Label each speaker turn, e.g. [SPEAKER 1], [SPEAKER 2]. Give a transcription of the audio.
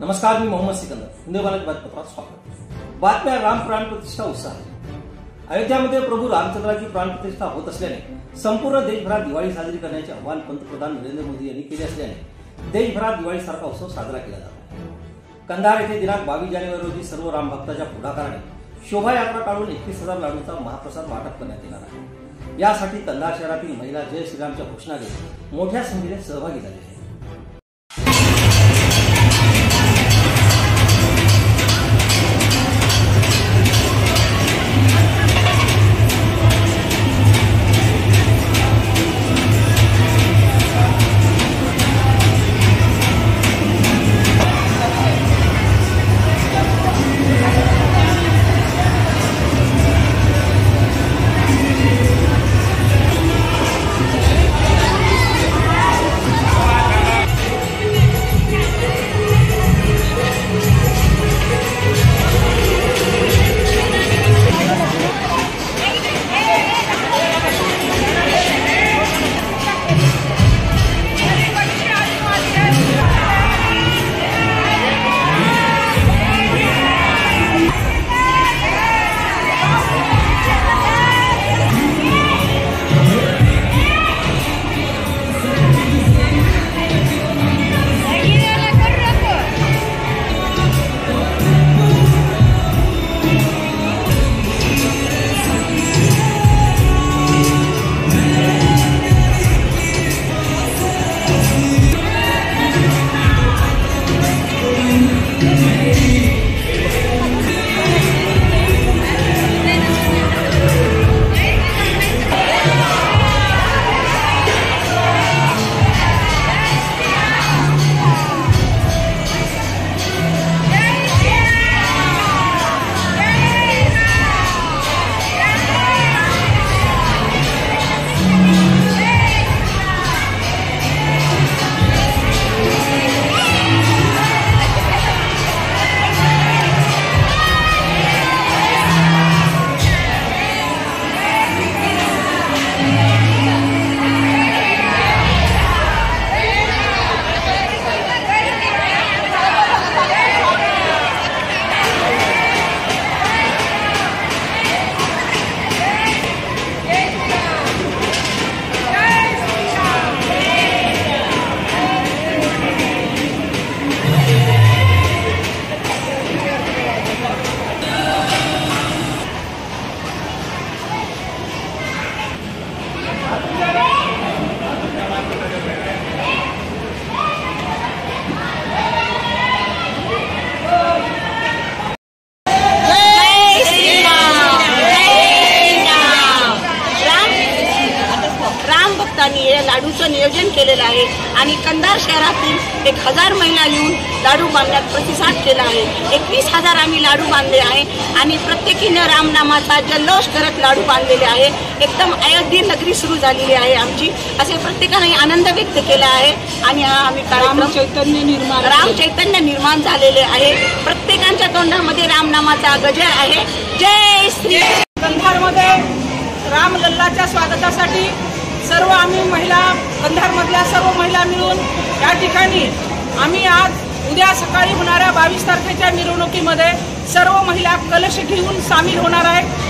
[SPEAKER 1] नमस्कार, मी मोहम्मद सिकंदर. हिंदू बातमीपत्रात स्वागत. बातम्या राम प्राण प्रतिष्ठा उत्साह. अयोध्यामध्ये प्रभू रामचंद्राची प्राण प्रतिष्ठा होत असल्याने संपूर्ण देशभरात दिवाळी साजरी करण्याचे आवाहन पंतप्रधान नरेंद्र मोदी यांनी केले असल्याने देशभरात दिवाळीसारखा उत्सव साजरा केला जात आहे. कंधार येथे दिनांक 22 जानेवारी रोजी सर्व रामभक्तांच्या पुढाकाराने शोभायात्रा काढून 21,000 लाडूंचा महाप्रसाद वाटप करण्यात येणार आहे. यासाठी कंधार शहरातील महिला जय श्रीरामच्या घोषणा देत मोठ्या संख्येने सहभागी झाले आहेत.
[SPEAKER 2] लाडूचं नियोजन केलेलं आहे आणि कंधार शहरातील 1000 महिला येऊन लाडू बांधण्यात प्रतिसाद केला आहे. 21,000 आम्ही लाडू बांधले आहे आणि प्रत्येकीनं रामनामाचा जल्लोष करत लाडू बांधलेले आहे. एकदम अयोध्या नगरी सुरू झालेली आहे आमची, असे प्रत्येकाने आनंद व्यक्त केला आहे. आणि आम्ही राम चैतन्य निर्माण झालेले आहे. प्रत्येकाच्या तोंडामध्ये रामनामाचा गजर आहे. जय श्री.
[SPEAKER 3] कंधारमध्ये रामलल्लाच्या स्वागतासाठी सर्व आम्ही महिला, कंधारमधल्या सर्व महिला मिळून या ठिकाणी आम्ही आज उद्या सकाळी होणाऱ्या 22 तारखेच्या मिरवणुकीमध्ये सर्व महिला कलश घेऊन सामील होणार आहेत.